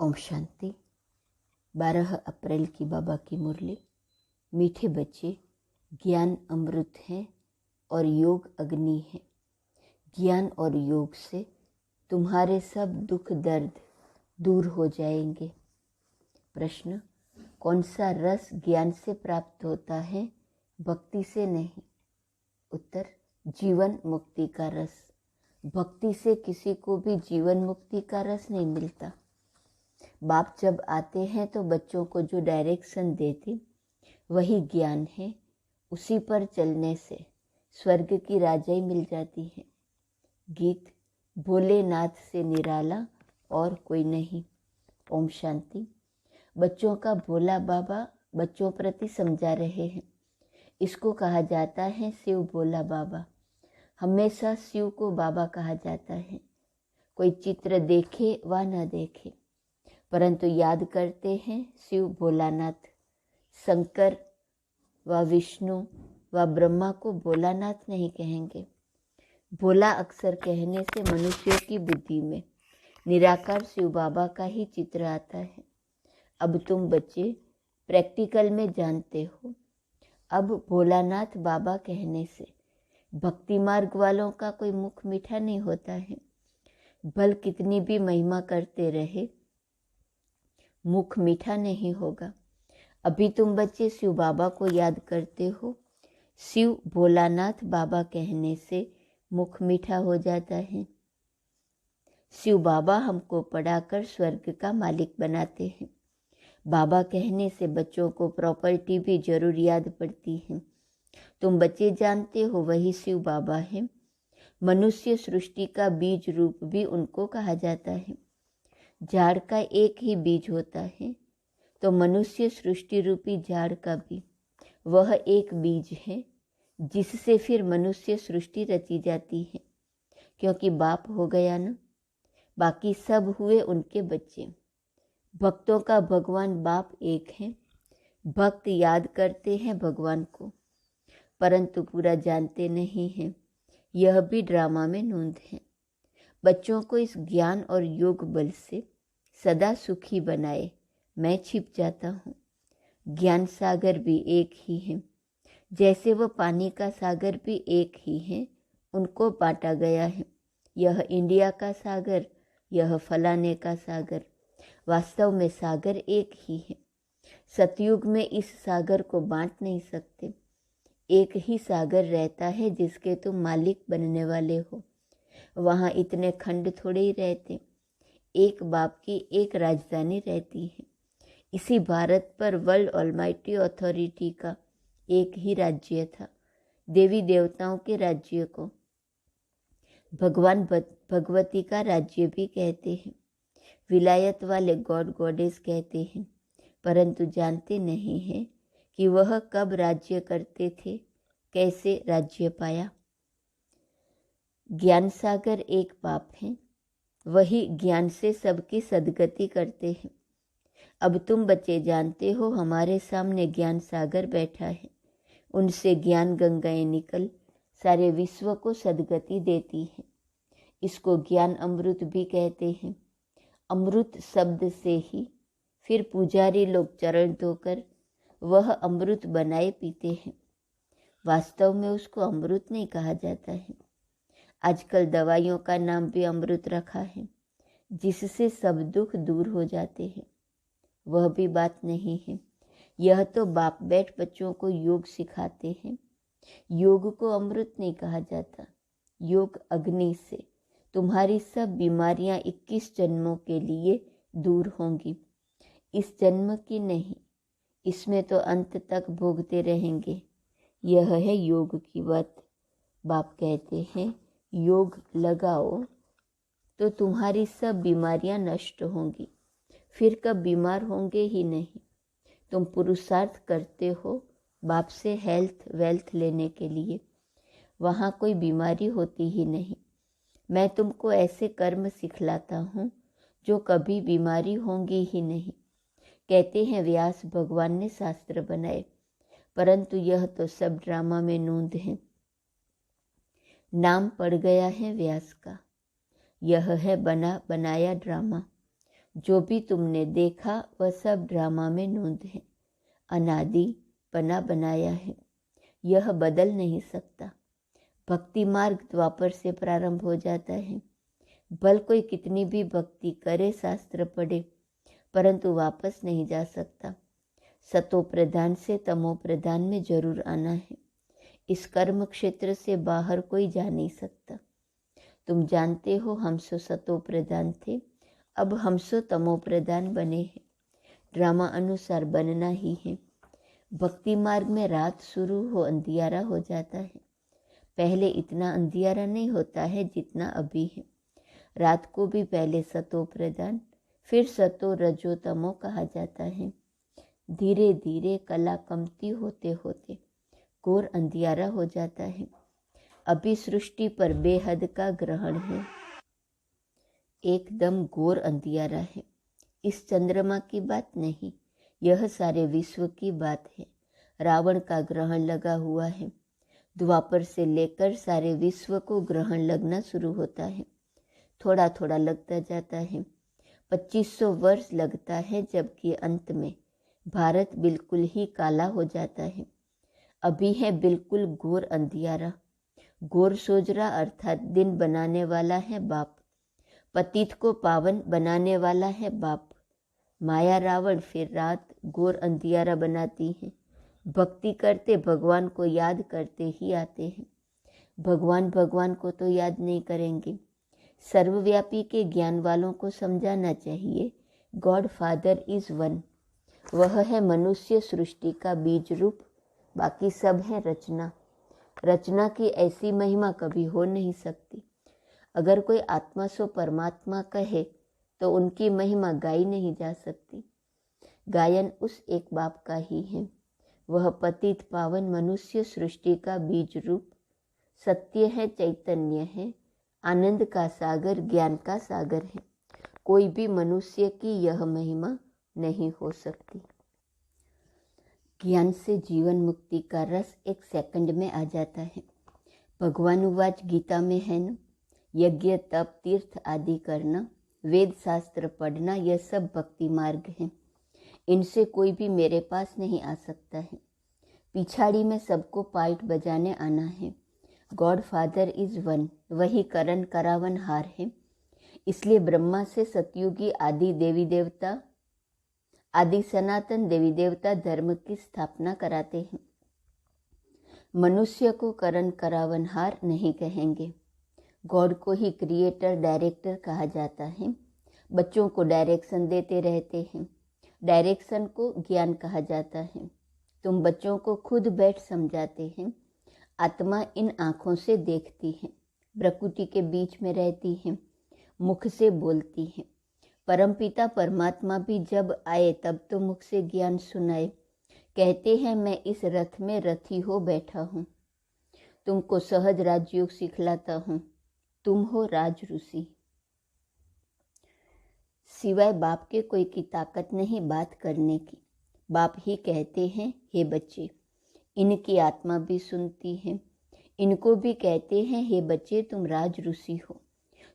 ओम शांति। 12 अप्रैल की बाबा की मुरली। मीठे बच्चे, ज्ञान अमृत है और योग अग्नि है। ज्ञान और योग से तुम्हारे सब दुख दर्द दूर हो जाएंगे। प्रश्न: कौन सा रस ज्ञान से प्राप्त होता है, भक्ति से नहीं? उत्तर: जीवन मुक्ति का रस। भक्ति से किसी को भी जीवन मुक्ति का रस नहीं मिलता। बाप जब आते हैं तो बच्चों को जो डायरेक्शन देते वही ज्ञान है। उसी पर चलने से स्वर्ग की राजाई मिल जाती है। गीत: भोलेनाथ से निराला और कोई नहीं। ओम शांति। बच्चों का भोला बाबा बच्चों प्रति समझा रहे हैं। इसको कहा जाता है शिव भोला बाबा। हमेशा शिव को बाबा कहा जाता है। कोई चित्र देखे व न देखे, परंतु याद करते हैं शिव भोलानाथ। शंकर व विष्णु व ब्रह्मा को भोलानाथ नहीं कहेंगे। भोला अक्सर कहने से मनुष्यों की बुद्धि में निराकार शिव बाबा का ही चित्र आता है। अब तुम बच्चे प्रैक्टिकल में जानते हो। अब भोलानाथ बाबा कहने से भक्ति मार्ग वालों का कोई मुख मीठा नहीं होता है। भल कितनी भी महिमा करते रहे, मुख मीठा नहीं होगा। अभी तुम बच्चे शिव बाबा को याद करते हो। शिव भोलानाथ बाबा कहने से मुख मीठा हो जाता है। शिव बाबा हमको पढ़ाकर स्वर्ग का मालिक बनाते हैं। बाबा कहने से बच्चों को प्रॉपर्टी भी जरूर याद पड़ती है। तुम बच्चे जानते हो वही शिव बाबा है। मनुष्य सृष्टि का बीज रूप भी उनको कहा जाता है। झाड़ का एक ही बीज होता है, तो मनुष्य सृष्टि रूपी झाड़ का भी वह एक बीज है, जिससे फिर मनुष्य सृष्टि रची जाती है। क्योंकि बाप हो गया ना, बाकी सब हुए उनके बच्चे। भक्तों का भगवान बाप एक है। भक्त याद करते हैं भगवान को, परंतु पूरा जानते नहीं हैं। यह भी ड्रामा में नूंद है। बच्चों को इस ज्ञान और योग बल से सदा सुखी बनाए। मैं छिप जाता हूँ। ज्ञान सागर भी एक ही है, जैसे वह पानी का सागर भी एक ही है। उनको बांटा गया है। यह इंडिया का सागर, यह फलाने का सागर। वास्तव में सागर एक ही है। सतयुग में इस सागर को बांट नहीं सकते। एक ही सागर रहता है जिसके तुम मालिक बनने वाले हो। वहाँ इतने खंड थोड़े ही रहते। एक बाप की एक राजधानी रहती है। इसी भारत पर वर्ल्ड ऑलमाइटी अथॉरिटी का एक ही राज्य था। देवी देवताओं के राज्य को भगवान भगवती का राज्य भी कहते हैं। विलायत वाले गॉड गॉडेस कहते हैं, परंतु जानते नहीं हैं कि वह कब राज्य करते थे, कैसे राज्य पाया। ज्ञान सागर एक बाप है, वही ज्ञान से सबकी सदगति करते हैं। अब तुम बच्चे जानते हो हमारे सामने ज्ञान सागर बैठा है। उनसे ज्ञान गंगाएं निकल सारे विश्व को सदगति देती हैं। इसको ज्ञान अमृत भी कहते हैं। अमृत शब्द से ही फिर पुजारी लोग चरण धोकर वह अमृत बनाए पीते हैं। वास्तव में उसको अमृत नहीं कहा जाता है। आजकल दवाइयों का नाम भी अमृत रखा है, जिससे सब दुख दूर हो जाते हैं। वह भी बात नहीं है। यह तो बाप बैठ बच्चों को योग सिखाते हैं। योग को अमृत नहीं कहा जाता। योग अग्नि से तुम्हारी सब बीमारियां 21 जन्मों के लिए दूर होंगी। इस जन्म की नहीं, इसमें तो अंत तक भोगते रहेंगे। यह है योग की बात। बाप कहते हैं योग लगाओ तो तुम्हारी सब बीमारियां नष्ट होंगी। फिर कब बीमार होंगे ही नहीं। तुम पुरुषार्थ करते हो बाप से हेल्थ वेल्थ लेने के लिए, वहाँ कोई बीमारी होती ही नहीं। मैं तुमको ऐसे कर्म सिखलाता हूँ जो कभी बीमारी होंगी ही नहीं। कहते हैं व्यास भगवान ने शास्त्र बनाए, परंतु यह तो सब ड्रामा में नूंद है। नाम पड़ गया है व्यास का। यह है बना बनाया ड्रामा। जो भी तुमने देखा वह सब ड्रामा में नोंद है, अनादि बना बनाया है, यह बदल नहीं सकता। भक्ति मार्ग द्वापर से प्रारंभ हो जाता है। भल कोई कितनी भी भक्ति करे, शास्त्र पढ़े, परंतु वापस नहीं जा सकता। सतो प्रधान से तमो प्रधान में जरूर आना है। इस कर्म क्षेत्र से बाहर कोई जा नहीं सकता। तुम जानते हो हम सो सतो प्रधान थे, अब हम सो तमो प्रधान बने हैं। ड्रामा अनुसार बनना ही है। भक्ति मार्ग में रात शुरू हो अंधियारा हो जाता है। पहले इतना अंधियारा नहीं होता है जितना अभी है। रात को भी पहले सतो प्रधान, फिर सतो रजो तमो कहा जाता है। धीरे धीरे कला कमती होते होते घोर अंधियारा हो जाता है। अभी सृष्टि पर बेहद का ग्रहण है, एकदम घोर अंधियारा है। इस चंद्रमा की बात नहीं, यह सारे विश्व की बात है। रावण का ग्रहण लगा हुआ है। द्वापर से लेकर सारे विश्व को ग्रहण लगना शुरू होता है। थोड़ा थोड़ा लगता जाता है। 2500 वर्ष लगता है, जबकि अंत में भारत बिल्कुल ही काला हो जाता है। अभी है बिल्कुल घोर अंधियारा। घोर सोजरा अर्थात दिन बनाने वाला है बाप, पतित को पावन बनाने वाला है बाप। माया रावण फिर रात घोर अंधियारा बनाती है। भक्ति करते भगवान को याद करते ही आते हैं। भगवान भगवान को तो याद नहीं करेंगे। सर्वव्यापी के ज्ञान वालों को समझाना चाहिए, गॉड फादर इज वन। वह है मनुष्य सृष्टि का बीज रूप, बाकी सब है रचना। रचना की ऐसी महिमा कभी हो नहीं सकती। अगर कोई आत्मा सो परमात्मा कहे तो उनकी महिमा गाई नहीं जा सकती। गायन उस एक बाप का ही है। वह पतित पावन मनुष्य सृष्टि का बीज रूप सत्य है, चैतन्य है, आनंद का सागर, ज्ञान का सागर है। कोई भी मनुष्य की यह महिमा नहीं हो सकती। ज्ञान से जीवन मुक्ति का रस एक सेकंड में आ जाता है। भगवान उवाच गीता में है न, यज्ञ तप तीर्थ आदि करना, वेद शास्त्र पढ़ना, यह सब भक्ति मार्ग है। इनसे कोई भी मेरे पास नहीं आ सकता है। पिछाड़ी में सबको पाइट बजाने आना है। गॉड फादर इज वन, वही करण करावन हार है। इसलिए ब्रह्मा से सतयुगी आदि देवी देवता, आदि सनातन देवी देवता धर्म की स्थापना कराते हैं। मनुष्य को करण करावन हार नहीं कहेंगे। गॉड को ही क्रिएटर डायरेक्टर कहा जाता है। बच्चों को डायरेक्शन देते रहते हैं। डायरेक्शन को ज्ञान कहा जाता है। तुम बच्चों को खुद बैठ समझाते हैं। आत्मा इन आँखों से देखती है, प्रकृति के बीच में रहती है, मुख से बोलती है। परमपिता परमात्मा भी जब आए तब तो मुख से ज्ञान सुनाए। कहते हैं मैं इस रथ में रथी हो बैठा हूँ, तुमको सहज राजयोग सिखलाता हूँ, तुम हो राज ऋषि। सिवाय बाप के कोई की ताकत नहीं बात करने की। बाप ही कहते हैं, हे बच्चे, इनकी आत्मा भी सुनती है। इनको भी कहते हैं, हे बच्चे तुम राज ऋषि हो,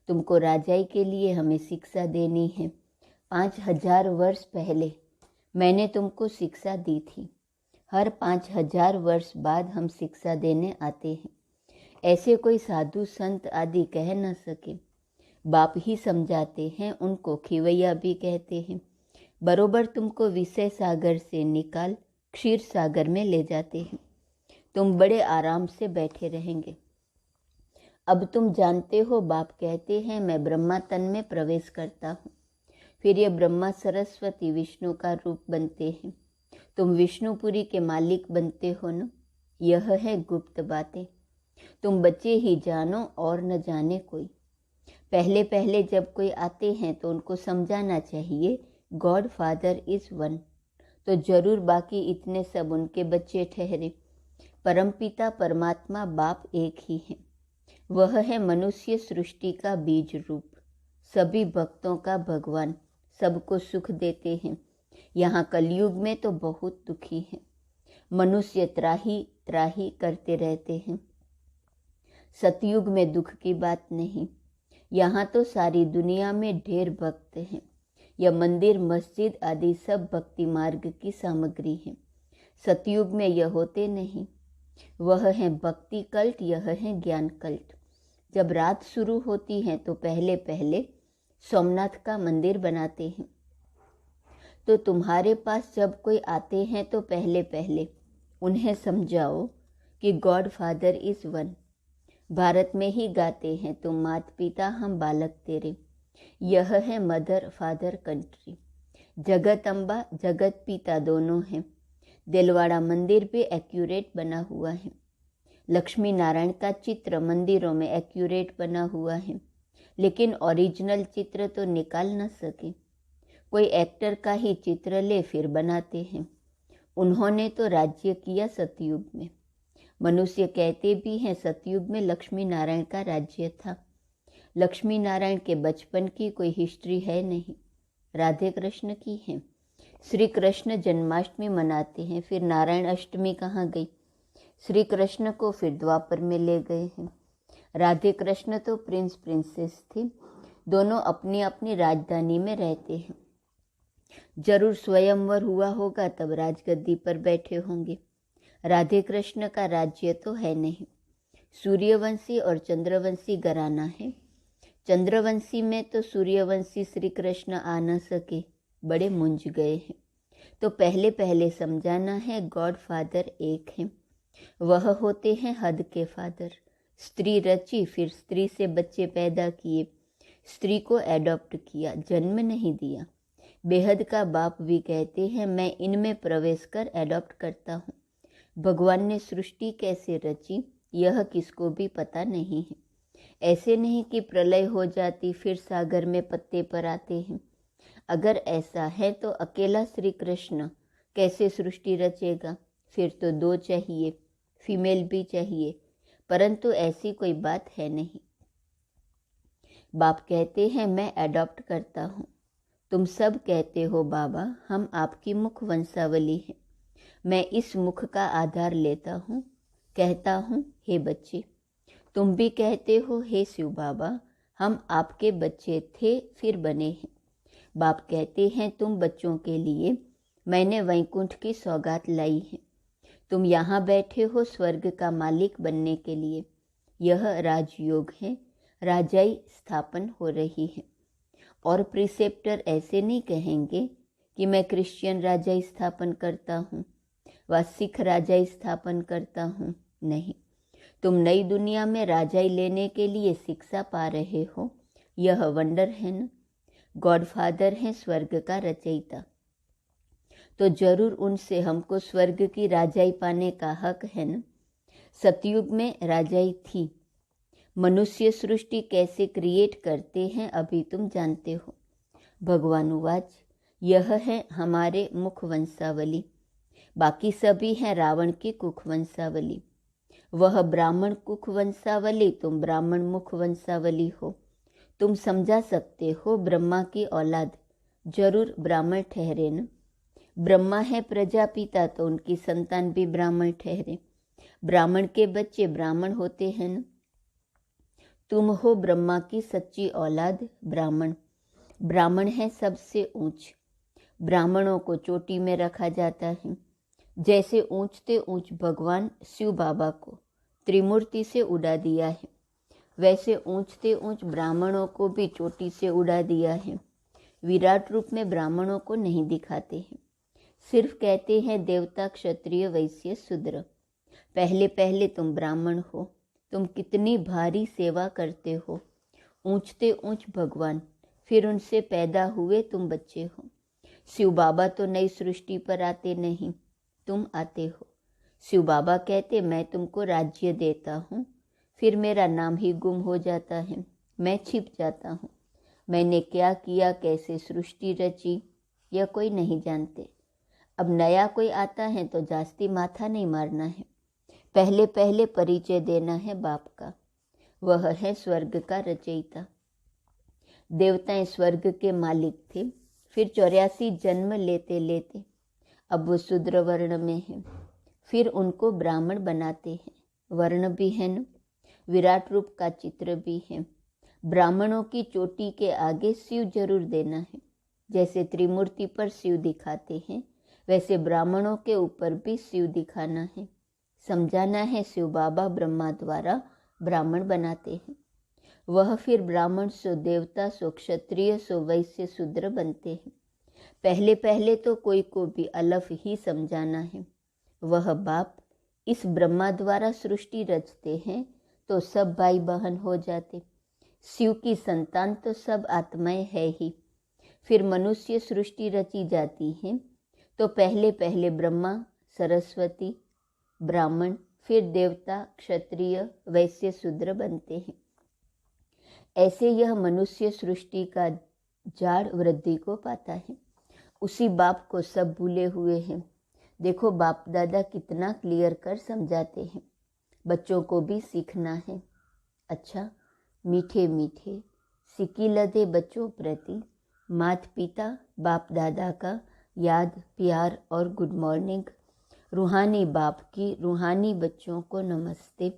तुमको राजाई के लिए हमें शिक्षा देनी है। 5000 वर्ष पहले मैंने तुमको शिक्षा दी थी। हर 5000 वर्ष बाद हम शिक्षा देने आते हैं। ऐसे कोई साधु संत आदि कह न सके। बाप ही समझाते हैं, उनको खिवैया भी कहते हैं। बरोबर तुमको विषय सागर से निकाल क्षीर सागर में ले जाते हैं। तुम बड़े आराम से बैठे रहेंगे। अब तुम जानते हो, बाप कहते हैं मैं ब्रह्मा तन में प्रवेश करता हूँ। फिर ये ब्रह्मा सरस्वती विष्णु का रूप बनते हैं। तुम विष्णुपुरी के मालिक बनते हो न। यह है गुप्त बातें, तुम बच्चे ही जानो और न जाने कोई। पहले पहले जब कोई आते हैं तो उनको समझाना चाहिए गॉड फादर इज वन, तो जरूर बाकी इतने सब उनके बच्चे ठहरे। परमपिता परमात्मा बाप एक ही है। वह है मनुष्य सृष्टि का बीज रूप, सभी भक्तों का भगवान, सबको सुख देते हैं। यहाँ कलयुग में तो बहुत दुखी है। मनुष्य त्राही त्राही करते रहते हैं। सतयुग में दुख की बात नहीं। यहाँ तो सारी दुनिया में ढेर भक्त हैं। यह मंदिर, मस्जिद आदि सब भक्ति मार्ग की सामग्री है। सतयुग में यह होते नहीं। वह है भक्ति कल्ट, यह है ज्ञान कल्ट। जब रात शुरू होती है तो पहले पहले सोमनाथ का मंदिर बनाते हैं। तो तुम्हारे पास जब कोई आते हैं तो पहले पहले उन्हें समझाओ कि God father is one. Bharat में ही गाते हैं, तुम मात पिता हम बालक तेरे। यह है मदर फादर कंट्री। जगत अम्बा जगत पिता दोनों हैं। दिलवाड़ा मंदिर भी एक्यूरेट बना हुआ है। लक्ष्मी नारायण का चित्र मंदिरों में एक्यूरेट बना हुआ है, लेकिन ओरिजिनल चित्र तो निकाल न सके। कोई एक्टर का ही चित्र ले फिर बनाते हैं। उन्होंने तो राज्य किया सतयुग में। मनुष्य कहते भी हैं सतयुग में लक्ष्मी नारायण का राज्य था। लक्ष्मी नारायण के बचपन की कोई हिस्ट्री है नहीं, राधे कृष्ण की है। श्री कृष्ण जन्माष्टमी मनाते हैं, फिर नारायण अष्टमी कहाँ गई? श्री कृष्ण को फिर द्वापर में ले गए हैं। राधे कृष्ण तो प्रिंस प्रिंसेस थे, दोनों अपनी अपनी राजधानी में रहते हैं। जरूर स्वयंवर हुआ होगा तब राजगद्दी पर बैठे होंगे। राधे कृष्ण का राज्य तो है नहीं। सूर्यवंशी और चंद्रवंशी घराना है। चंद्रवंशी में तो सूर्यवंशी श्री कृष्ण आ न सके, बड़े मुंझ गए हैं। तो पहले पहले समझाना है गॉड फादर एक है। वह होते हैं हद के फादर। स्त्री रची, फिर स्त्री से बच्चे पैदा किए, स्त्री को एडॉप्ट किया, जन्म नहीं दिया। बेहद का बाप भी कहते हैं मैं इनमें प्रवेश कर एडॉप्ट करता हूँ। भगवान ने सृष्टि कैसे रची यह किसको भी पता नहीं है। ऐसे नहीं कि प्रलय हो जाती फिर सागर में पत्ते पर आते हैं। अगर ऐसा है तो अकेला श्री कृष्ण कैसे सृष्टि रचेगा? फिर तो दो चाहिए, फीमेल भी चाहिए, परंतु ऐसी कोई बात है नहीं। बाप कहते हैं मैं एडॉप्ट करता हूँ। तुम सब कहते हो बाबा हम आपकी मुख वंशावली है। मैं इस मुख का आधार लेता हूँ, कहता हूँ हे बच्चे। तुम भी कहते हो हे शिव बाबा हम आपके बच्चे थे फिर बने हैं। बाप कहते हैं तुम बच्चों के लिए मैंने वैकुंठ की सौगात लाई है। तुम यहाँ बैठे हो स्वर्ग का मालिक बनने के लिए। यह राजयोग है, राजाई स्थापन हो रही है। और प्रिसेप्टर ऐसे नहीं कहेंगे कि मैं क्रिश्चियन राजाई स्थापन करता हूँ व सिख राजाई स्थापन करता हूँ। नहीं, तुम नई दुनिया में राजाई लेने के लिए शिक्षा पा रहे हो, यह वंडर है न। गॉड फादर है स्वर्ग का रचयिता, तो जरूर उनसे हमको स्वर्ग की राजाई पाने का हक है न। सतयुग में राजाई थी। मनुष्य सृष्टि कैसे क्रिएट करते हैं अभी तुम जानते हो। भगवान उवाच यह है हमारे मुख वंशावली, बाकी सभी हैं रावण की कुख वंशावली। वह ब्राह्मण कुख वंशावली, तुम ब्राह्मण मुख वंशावली हो। तुम समझा सकते हो ब्रह्मा की औलाद जरूर ब्राह्मण ठहरे न। ब्रह्मा है प्रजापिता तो उनकी संतान भी ब्राह्मण ठहरे। ब्राह्मण के बच्चे ब्राह्मण होते हैं न। तुम हो ब्रह्मा की सच्ची औलाद ब्राह्मण। ब्राह्मण है सबसे ऊंच। ब्राह्मणों को चोटी में रखा जाता है। जैसे ऊंचते ऊंच भगवान शिव बाबा को त्रिमूर्ति से उड़ा दिया है, वैसे ऊंचते ऊंच ब्राह्मणों को भी चोटी से उड़ा दिया है। विराट रूप में ब्राह्मणों को नहीं दिखाते हैं, सिर्फ कहते हैं देवता क्षत्रिय वैश्य शूद्र। पहले पहले तुम ब्राह्मण हो, तुम कितनी भारी सेवा करते हो। ऊंचते ऊंच भगवान, फिर उनसे पैदा हुए तुम बच्चे हो। शिव बाबा तो नई सृष्टि पर आते नहीं, तुम आते हो। शिव बाबा कहते मैं तुमको राज्य देता हूँ, फिर मेरा नाम ही गुम हो जाता है, मैं छिप जाता हूँ। मैंने क्या किया, कैसे सृष्टि रची, यह कोई नहीं जानते। अब नया कोई आता है तो जास्ती माथा नहीं मारना है, पहले पहले परिचय देना है बाप का। वह है स्वर्ग का रचयिता। देवताएं स्वर्ग के मालिक थे, फिर 84 जन्म लेते लेते अब वो शूद्र वर्ण में है, फिर उनको ब्राह्मण बनाते हैं। वर्ण भी है न, विराट रूप का चित्र भी है। ब्राह्मणों की चोटी के आगे शिव जरूर देना है। जैसे त्रिमूर्ति पर शिव दिखाते हैं, वैसे ब्राह्मणों के ऊपर भी शिव दिखाना है, समझाना है। शिव बाबा ब्रह्मा द्वारा ब्राह्मण बनाते हैं, वह फिर ब्राह्मण सो देवता सो क्षत्रिय सो वैश्य शूद्र बनते हैं। पहले पहले तो कोई को भी अलफ ही समझाना है। वह बाप इस ब्रह्मा द्वारा सृष्टि रचते हैं तो सब भाई बहन हो जाते। शिव की संतान तो सब आत्माएं है ही। फिर मनुष्य सृष्टि रची जाती है तो पहले पहले ब्रह्मा, सरस्वती, ब्राह्मण, फिर देवता, क्षत्रिय, वैश्य शूद्र बनते हैं। ऐसे यह मनुष्य सृष्टि का जाड़ वृद्धि को पाता है। उसी बाप को सब भूले हुए हैं। देखो बाप दादा कितना क्लियर कर समझाते हैं। बच्चों को भी सीखना है। अच्छा, मीठे मीठे सिक्की लदे बच्चों प्रति माता पिता बाप दादा का याद, प्यार और गुड मॉर्निंग। रूहानी बाप की रूहानी बच्चों को नमस्ते।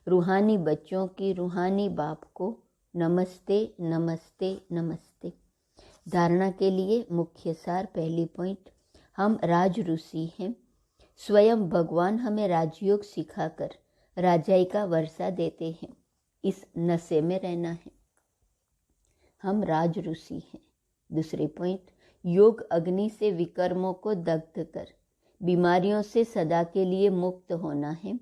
रूहानी बच्चों की रूहानी बाप को नमस्ते नमस्ते नमस्ते। धारणा के लिए मुख्य सार, पहली पॉइंट, हम राज ऋषि हैं। स्वयं भगवान हमें राजयोग सिखाकर राजाई का वर्षा देते हैं। इस नशे में रहना है। हम राज ऋषि हैं। दूसरे पॉइंट, योग अग्नि से विकर्मों को दग्ध कर बीमारियों से सदा के लिए मुक्त होना है।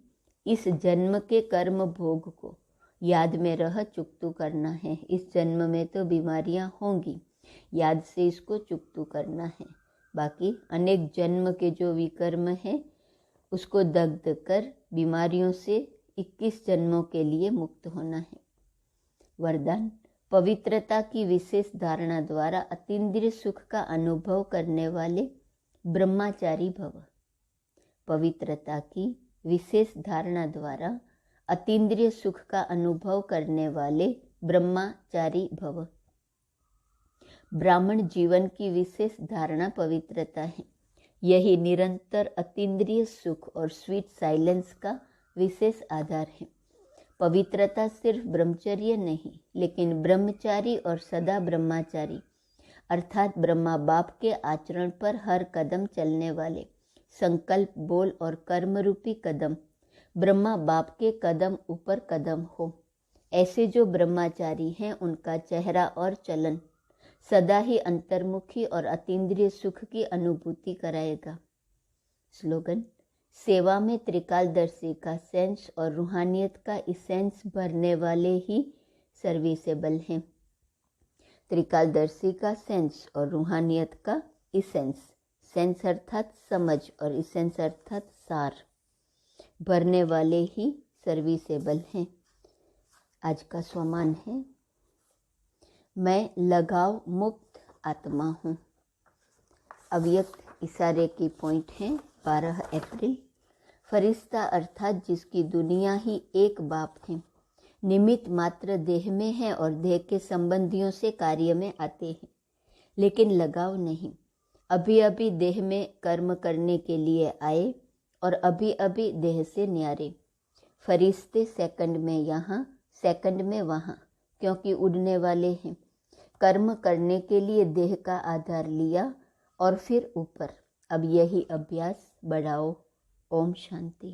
इस जन्म के कर्म भोग को याद में रह चुकतू करना है। इस जन्म में तो बीमारियां होंगी, याद से इसको चुकतू करना है। बाकी अनेक जन्म के जो विकर्म है उसको दग्ध कर बीमारियों से 21 जन्मों के लिए मुक्त होना है। वरदान, पवित्रता की विशेष धारणा द्वारा अतीन्द्रिय सुख का अनुभव करने वाले ब्रह्मचारी भव। पवित्रता की विशेष धारणा द्वारा अतीन्द्रिय सुख का अनुभव करने वाले ब्रह्मचारी भव। ब्राह्मण जीवन की विशेष धारणा पवित्रता है। यही निरंतर अतीन्द्रिय सुख और स्वीट साइलेंस का विशेष आधार है। पवित्रता सिर्फ ब्रह्मचर्य नहीं, लेकिन ब्रह्मचारी और सदा ब्रह्मचारी अर्थात ब्रह्मा बाप के आचरण पर हर कदम चलने वाले संकल्प, बोल और कर्म रूपी कदम ब्रह्मा बाप के कदम ऊपर कदम हो। ऐसे जो ब्रह्मचारी हैं उनका चेहरा और चलन सदा ही अंतर्मुखी और अतीन्द्रिय सुख की अनुभूति कराएगा। स्लोगन, सेवा में त्रिकालदर्शी का सेंस और रूहानियत का इसेंस भरने वाले ही सर्विसेबल हैं। त्रिकालदर्शी का सेंस और रूहानियत का इसेंस, सेंस अर्थात समझ और इसेंस अर्थात सार, भरने वाले ही सर्विसेबल हैं। आज का स्वमान है, मैं लगाव मुक्त आत्मा हूँ। अव्यक्त इशारे की पॉइंट है 12 अप्रैल। फरिश्ता अर्थात जिसकी दुनिया ही एक बाप है, निमित्त मात्र देह में है और देह के संबंधियों से कार्य में आते हैं, लेकिन लगाव नहीं। अभी अभी देह में कर्म करने के लिए आए और अभी अभी देह से न्यारे। फरिश्ते सेकंड में यहाँ, सेकंड में वहाँ, क्योंकि उड़ने वाले हैं। कर्म करने के लिए देह का आधार लिया और फिर ऊपर। अब यही अभ्यास बढ़ाओ। ओम शांति।